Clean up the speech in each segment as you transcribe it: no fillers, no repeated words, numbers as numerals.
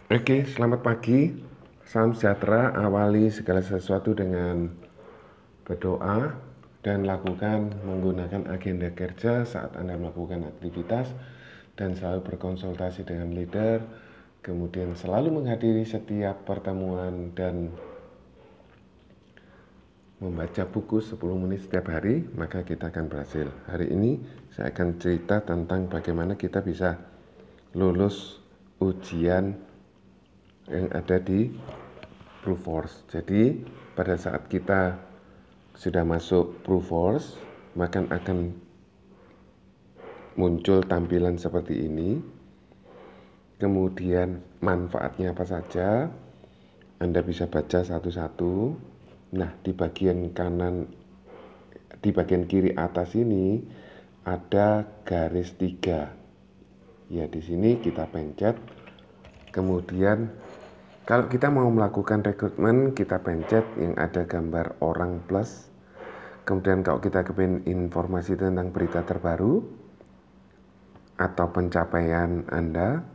Oke, selamat pagi. Salam sejahtera. Awali segala sesuatu dengan berdoa dan lakukan menggunakan agenda kerja saat Anda melakukan aktivitas dan selalu berkonsultasi dengan leader. Kemudian selalu menghadiri setiap pertemuan dan membaca buku 10 menit setiap hari, maka kita akan berhasil. Hari ini saya akan cerita tentang bagaimana kita bisa lulus ujian yang ada di Proofforce. Jadi pada saat kita sudah masuk Proofforce, maka akan muncul tampilan seperti ini. Kemudian manfaatnya apa saja, Anda bisa baca satu-satu. Nah, di bagian kanan, di bagian kiri atas ini ada garis 3. Ya, di sini kita pencet. Kemudian kalau kita mau melakukan rekrutmen, kita pencet yang ada gambar orang plus. Kemudian kalau kita kepingin informasi tentang berita terbaru atau pencapaian Anda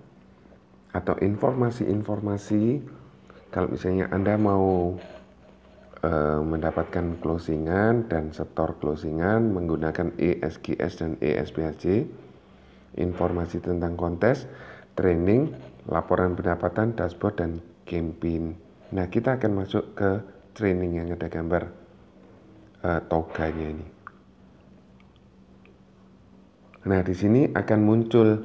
atau informasi-informasi, kalau misalnya Anda mau mendapatkan closingan dan setor closingan menggunakan ESGS dan ESBHC, informasi tentang kontes, training, laporan pendapatan, dashboard, dan campaign. Nah, kita akan masuk ke training yang ada gambar toganya ini. Nah, di sini akan muncul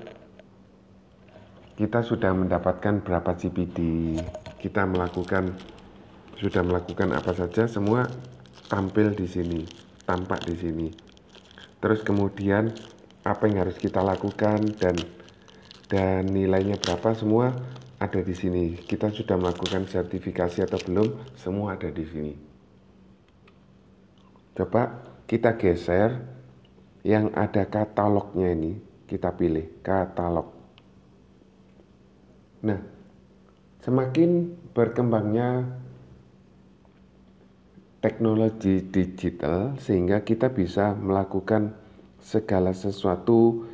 kita sudah mendapatkan berapa CPD, kita sudah melakukan apa saja, semua tampil di sini, tampak di sini. Terus kemudian apa yang harus kita lakukan dan nilainya berapa, semua ada di sini. Kita sudah melakukan sertifikasi atau belum, semua ada di sini. Coba kita geser yang ada katalognya ini, kita pilih katalog. Nah, semakin berkembangnya teknologi digital sehingga kita bisa melakukan segala sesuatu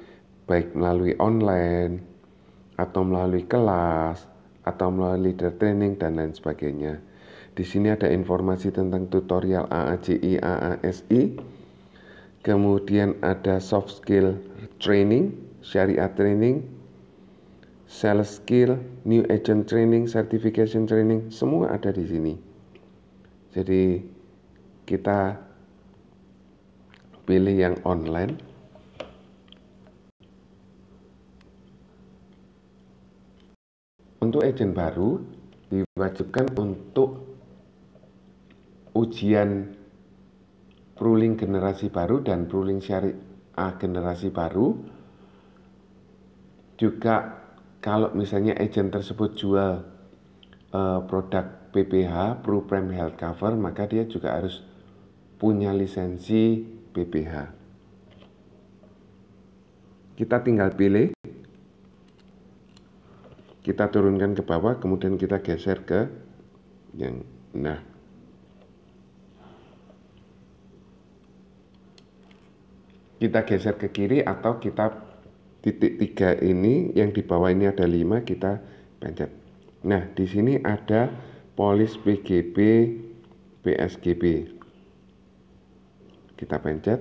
baik melalui online atau melalui kelas atau melalui leader training dan lain sebagainya. Di sini ada informasi tentang tutorial AACI, AASI. Kemudian ada soft skill training, syariah training, sales skill, new agent training, certification training, semua ada di sini. Jadi kita pilih yang online. Untuk agent baru diwajibkan untuk ujian Pruling generasi baru dan Pruling syariah generasi baru. Juga kalau misalnya agent tersebut jual produk PPH, Pro-Prime Health Cover, maka dia juga harus punya lisensi PPH. Kita tinggal pilih, kita turunkan ke bawah, kemudian kita geser ke yang kita geser ke kiri atau kita titik 3 ini, yang di bawah ini ada 5, kita pencet. Nah, di sini ada polis PGB, PSGB. Kita pencet.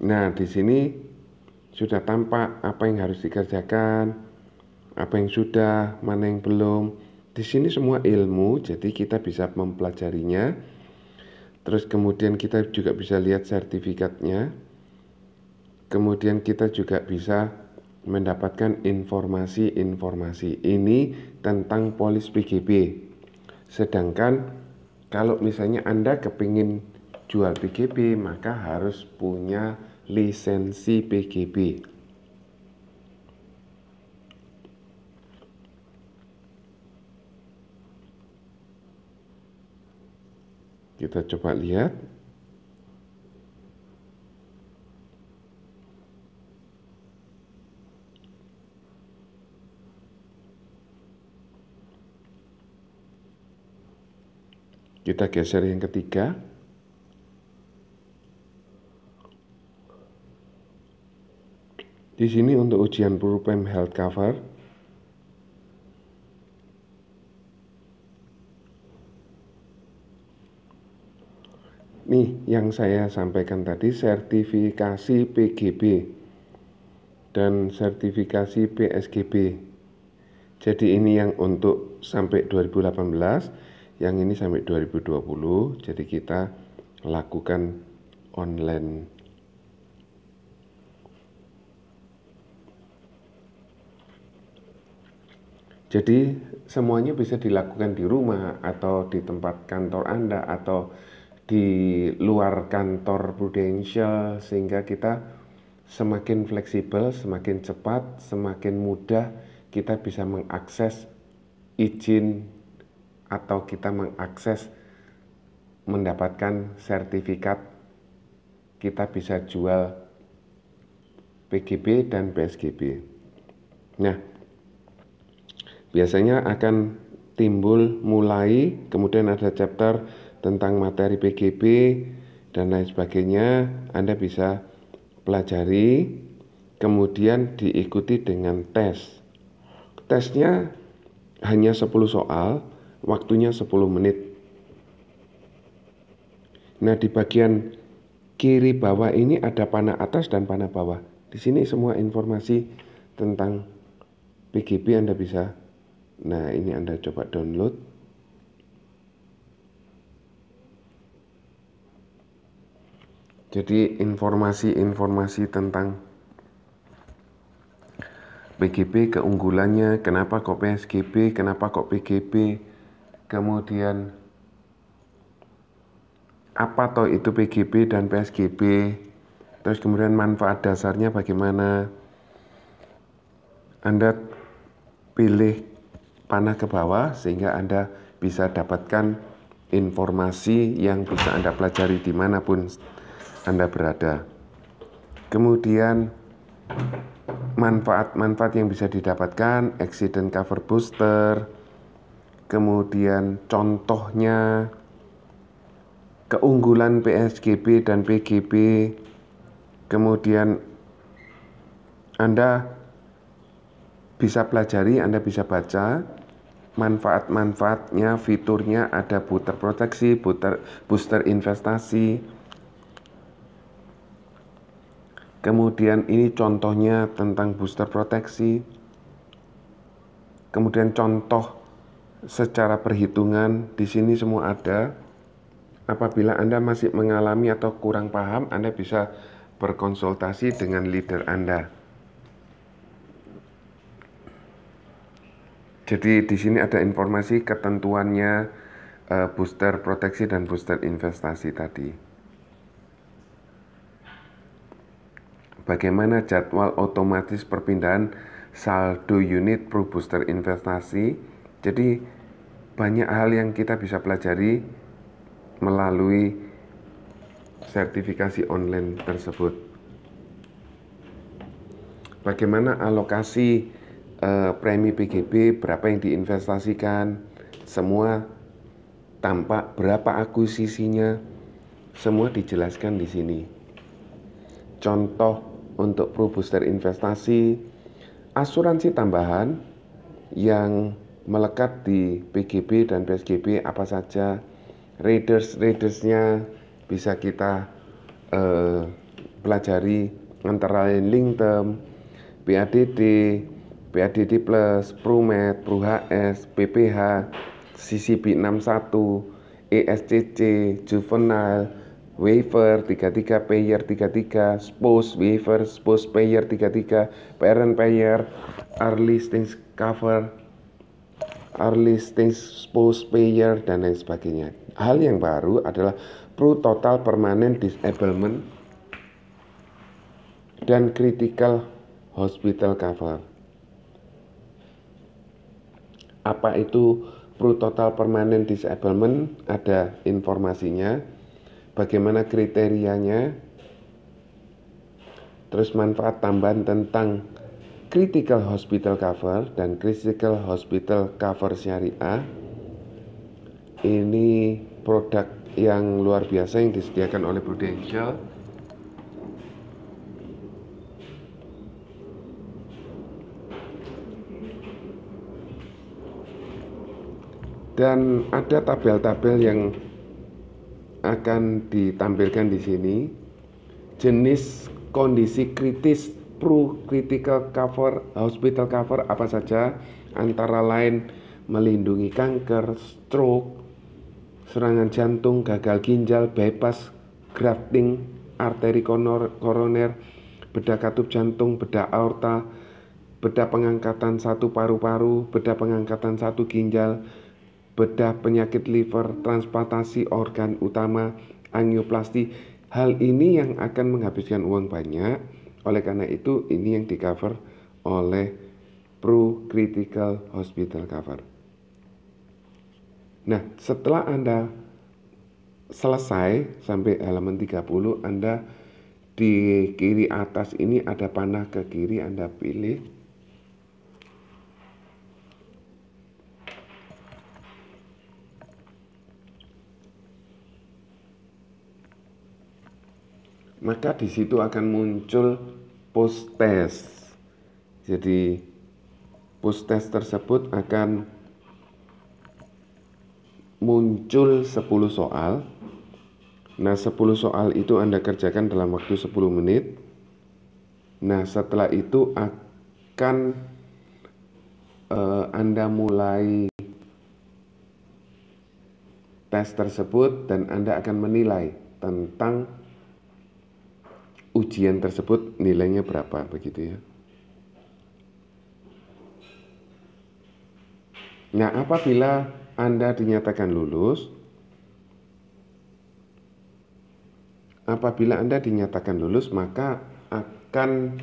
Nah, di sini sudah tampak apa yang harus dikerjakan, apa yang sudah, mana yang belum. Di sini semua ilmu, jadi kita bisa mempelajarinya. Terus kemudian kita juga bisa lihat sertifikatnya. Kemudian kita juga bisa mendapatkan informasi-informasi ini tentang polis PGB. Sedangkan kalau misalnya Anda kepingin jual PGB, maka harus punya lisensi PGB. Kita coba lihat. Kita geser yang ketiga. Di sini untuk ujian Purpem Health Cover. Nih yang saya sampaikan tadi, sertifikasi PGB dan sertifikasi PSGB. Jadi ini yang untuk sampai 2018, yang ini sampai 2020. Jadi kita lakukan online. Jadi semuanya bisa dilakukan di rumah atau di tempat kantor Anda atau di luar kantor Prudential, sehingga kita semakin fleksibel, semakin cepat, semakin mudah kita bisa mengakses izin atau kita mengakses mendapatkan sertifikat. Kita bisa jual PGB dan PSGB. Nah, biasanya akan timbul mulai, kemudian ada chapter tentang materi PGB dan lain sebagainya. Anda bisa pelajari, kemudian diikuti dengan tes. Tesnya hanya 10 soal, waktunya 10 menit. Nah, di bagian kiri bawah ini ada panah atas dan panah bawah. Di sini semua informasi tentang PGB Anda bisa. Nah, ini Anda coba download. Jadi informasi-informasi tentang PGB, keunggulannya, kenapa kok PSGB, kenapa kok PGB, kemudian apa toh itu PGB dan PSGB, terus kemudian manfaat dasarnya bagaimana. Anda pilih panah ke bawah sehingga Anda bisa dapatkan informasi yang bisa Anda pelajari dimanapun Anda berada. Kemudian manfaat-manfaat yang bisa didapatkan, accident cover booster, kemudian contohnya, keunggulan PSGB dan PGB, kemudian Anda bisa pelajari, Anda bisa baca manfaat-manfaatnya, fiturnya, ada booster proteksi, booster investasi. Kemudian ini contohnya tentang booster proteksi. Kemudian contoh secara perhitungan, di sini semua ada. Apabila Anda masih mengalami atau kurang paham, Anda bisa berkonsultasi dengan leader Anda. Jadi di sini ada informasi ketentuannya, booster proteksi dan booster investasi tadi. Bagaimana jadwal otomatis perpindahan saldo unit pro booster investasi. Jadi banyak hal yang kita bisa pelajari melalui sertifikasi online tersebut. Bagaimana alokasi premi PGB, berapa yang diinvestasikan, semua tampak, berapa akuisisinya, semua dijelaskan di sini. Contoh untuk pro booster investasi, asuransi tambahan yang melekat di PGB dan PSGB apa saja, radersnya bisa kita pelajari, antara lain link term, PADD, PADD plus, ProMed, ProHS, PPH, CCB 61, ESCC, Juvenile, waiver 33, payer 33, spouse waiver, spouse payer 33, parent payer, early stage cover, early stage spouse payer, dan lain sebagainya. Hal yang baru adalah pro total permanent disablement dan critical hospital cover. Apa itu pro total permanent disablement? Ada informasinya. Bagaimana kriterianya, terus manfaat tambahan tentang critical hospital cover dan critical hospital cover syariah. Ini produk yang luar biasa yang disediakan oleh Prudential. Dan ada tabel-tabel yang akan ditampilkan di sini. Jenis kondisi kritis critical cover hospital cover apa saja, antara lain melindungi kanker, stroke, serangan jantung, gagal ginjal, bypass, grafting, arteri koroner, bedah katup jantung, bedah aorta, bedah pengangkatan satu paru-paru, bedah pengangkatan satu ginjal, bedah penyakit liver, transplantasi organ utama, angioplasti. Hal ini yang akan menghabiskan uang banyak. Oleh karena itu ini yang di cover oleh Pro Critical Hospital Cover. Nah, setelah Anda selesai sampai halaman 30, Anda di kiri atas ini ada panah ke kiri, Anda pilih. Maka di situ akan muncul post test. Jadi post test tersebut akan muncul 10 soal. Nah, 10 soal itu Anda kerjakan dalam waktu 10 menit. Nah, setelah itu akan Anda mulai tes tersebut dan Anda akan menilai tentang ujian tersebut nilainya berapa, begitu ya. Nah, apabila Anda dinyatakan lulus, maka akan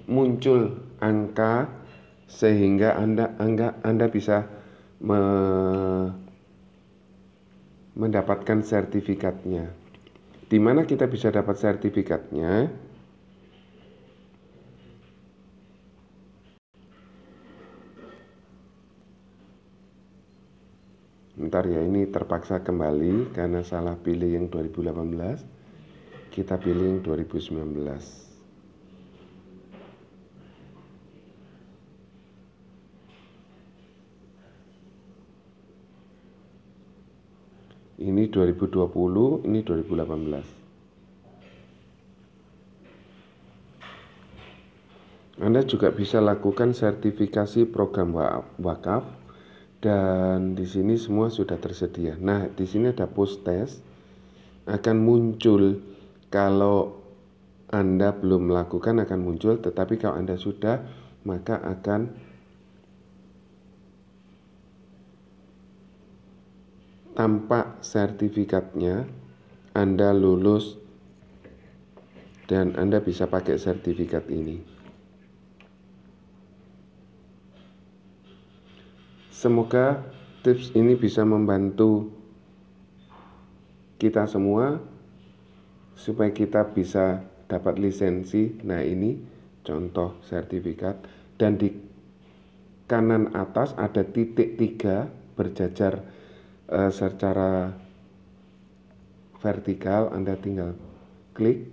muncul angka sehingga Anda bisa mendapatkan sertifikatnya. Di mana kita bisa dapat sertifikatnya? Bentar ya, ini terpaksa kembali karena salah pilih yang 2018. Kita pilih yang 2019. Ini 2020, ini 2018. Anda juga bisa lakukan sertifikasi program wakaf dan di sini semua sudah tersedia. Nah, di sini ada post test akan muncul. Kalau Anda belum melakukan akan muncul, tetapi kalau Anda sudah maka akan tampak sertifikatnya. Anda lulus dan Anda bisa pakai sertifikat ini. Semoga tips ini bisa membantu kita semua supaya kita bisa dapat lisensi. Nah, ini contoh sertifikat, dan di kanan atas ada titik 3 berjajar secara vertikal. Anda tinggal klik,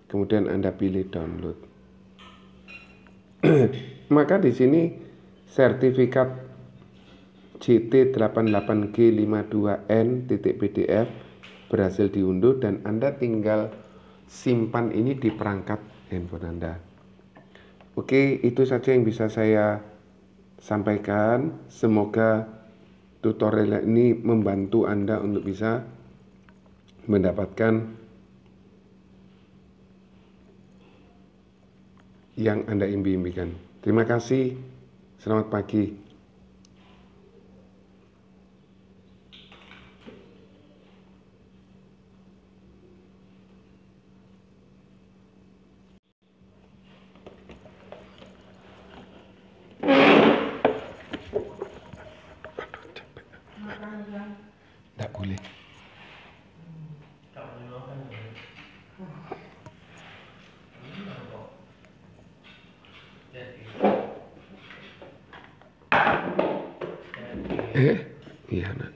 kemudian Anda pilih download. Maka di sini sertifikat JT88G52N.PDF berhasil diunduh dan Anda tinggal simpan ini di perangkat handphone Anda. Oke, itu saja yang bisa saya sampaikan. Semoga tutorial ini membantu Anda untuk bisa mendapatkan yang Anda impikan. Terima kasih. Selamat pagi. Tidak boleh. Iya, nak.